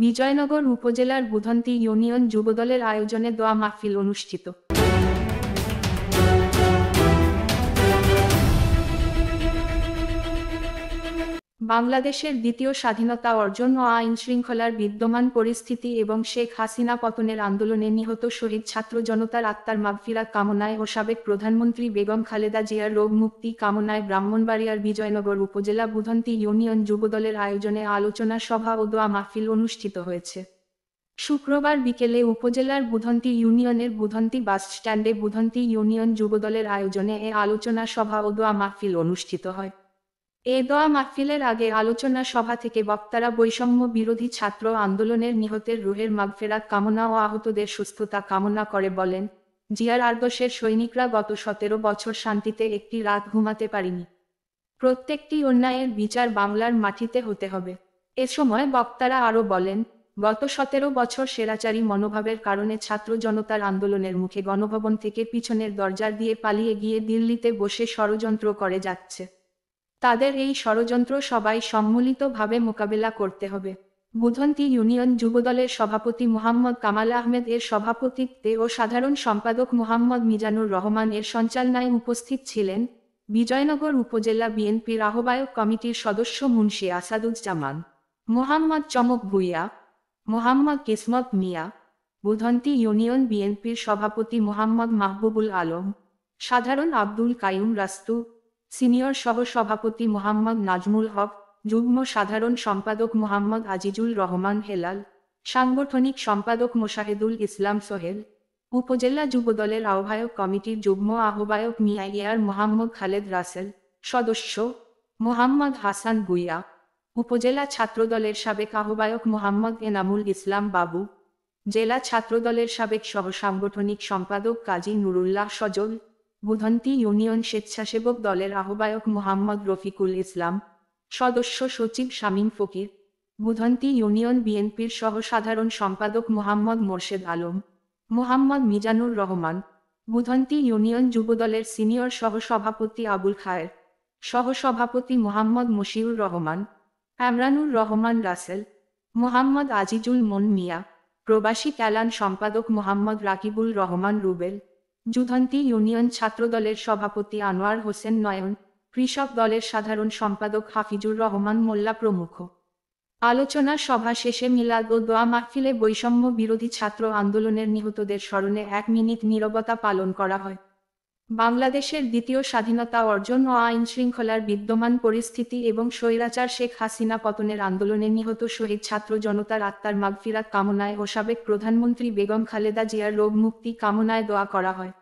বিজয়নগর উপজেলার বুধন্তি ইউনিয়ন যুবদলের আয়োজনে দোয়া মাহফিল অনুষ্ঠিত। বাংলাদেশের দ্বিতীয় স্বাধীনতা অর্জন ও আইনশৃঙ্খলার বিদ্যমান পরিস্থিতি এবং শেখ হাসিনা পতনের আন্দোলনে নিহত শহীদ ছাত্র জনতার আত্মার মাগফিরাত কামনায় ও সাবেক প্রধানমন্ত্রী বেগম খালেদা জিয়ার রোগ মুক্তি কামনায় ব্রাহ্মণবাড়িয়ার বিজয়নগর উপজেলা বুধন্তি ইউনিয়ন যুবদলের আয়োজনে আলোচনা সভা ও দোয়া মাহফিল অনুষ্ঠিত হয়েছে। শুক্রবার বিকেলে উপজেলার বুধন্তি ইউনিয়নের বুধন্তি বাস স্ট্যান্ডে বুধন্তি ইউনিয়ন যুবদলের আয়োজনে এ আলোচনা সভা ও দোয়া মাহফিল অনুষ্ঠিত হয়। এ দোয়া মাহফিলের আগে আলোচনা সভা থেকে বক্তারা বৈষম্য বিরোধী ছাত্র আন্দোলনের নিহতের রুহের মাগফিরাত কামনা ও আহতদের সুস্থতা কামনা করে বলেন, জিয়ার আদর্শের সৈনিকরা গত 17 বছর শান্তিতে একটি রাত ঘুমাতে পারিনি। প্রত্যেকটি অন্যায়ের বিচার বাংলার মাটিতে হতে হবে। এ সময় বক্তারা আরও বলেন, গত 17 বছর স্বৈরাচারী মনোভাবের কারণে ছাত্র জনতার আন্দোলনের মুখে গণভবন থেকে পিছনের দরজা দিয়ে পালিয়ে গিয়ে দিল্লিতে বসে ষড়যন্ত্র করে যাচ্ছে। তাদের এই ষড়যন্ত্র সবাই সম্মিলিতভাবে মোকাবেলা করতে হবে। বুধন্তি ইউনিয়ন যুবদলের সভাপতি মুহাম্মদ কামাল আহমেদ এর সভাপতিত্বে ও সাধারণ সম্পাদক মুহাম্মদ মিজানুর রহমান এর সঞ্চালনায় উপস্থিত ছিলেন। বিজয়নগর উপজেলা বিএনপির আহ্বায়ক কমিটির সদস্য মুন্সি আসাদুজ্জামান, মুহাম্মদ চমক ভুইয়া, মুহাম্মদ কিসমত মিয়া, বুধন্তি ইউনিয়ন বিএনপির সভাপতি মুহাম্মদ মাহবুবুল আলম, সাধারণ আব্দুল কাইয়ুম রাস্তু, সিনিয়র সহ-সভাপতি মুহাম্মদ নাজমুল হক, যুগ্ম সাধারণ সম্পাদক মুহাম্মদ আজিজুল রহমান হেলাল, সাংগঠনিক সম্পাদক মোশাহেদুল ইসলাম সোহেল, উপজেলা যুবদলের আহ্বায়ক কমিটির যুগ্ম আহ্বায়ক মিয়া ইয়ার মুহাম্মদ খালেদ রাসেল, সদস্য মুহাম্মদ হাসান ভুইয়া, উপজেলা ছাত্রদলের সাবেক আহ্বায়ক মুহাম্মদ এনামুল ইসলাম বাবু, জেলা ছাত্রদলের সাবেক সহ-সাংগঠনিক সম্পাদক কাজী নুরুল্লাহ সজল, বুধন্তি ইউনিয়ন স্বেচ্ছাসেবক দলের আহ্বায়ক মুহাম্মদ রফিকুল ইসলাম, সদস্য সচিব শামীম ফকির, বুধন্তি ইউনিয়ন বিএনপির সহ-সাধারণ সম্পাদক মুহাম্মদ মোর্শেদ আলম, মুহাম্মদ মিজানুর রহমান, বুধন্তি ইউনিয়ন যুবদলের সিনিয়র সহ-সভাপতি আবুল খায়ের, সহ-সভাপতি মুহাম্মদ মশিউর রহমান, আমরানুর রহমান রাসেল, মুহাম্মদ আজিজুল মন মিয়া, প্রবাসী ক্যালান সম্পাদক মুহাম্মদ রাকিবুল রহমান রুবেল, যুধন্তি ইউনিয়ন ছাত্রদলের সভাপতি আনোয়ার হোসেন নয়ন, কৃষক দলের সাধারণ সম্পাদক হাফিজুর রহমান মোল্লা প্রমুখ। আলোচনা সভা শেষে মিলাদ ও দোয়া মাহফিলে বৈষম্য বিরোধী ছাত্র আন্দোলনের নিহতদের স্মরণে 1 মিনিট নীরবতা পালন করা হয়। বাংলাদেশের দ্বিতীয় স্বাধীনতা অর্জন ও আইনশৃঙ্খলার বিদ্যমান পরিস্থিতি এবং স্বৈরাচার শেখ হাসিনা পতনের আন্দোলনে নিহত শহীদ ছাত্র জনতার আত্মার মাগফিরাত কামনায় ও সাবেক প্রধানমন্ত্রী বেগম খালেদা জিয়ার রোগ মুক্তি কামনায় দোয়া করা হয়।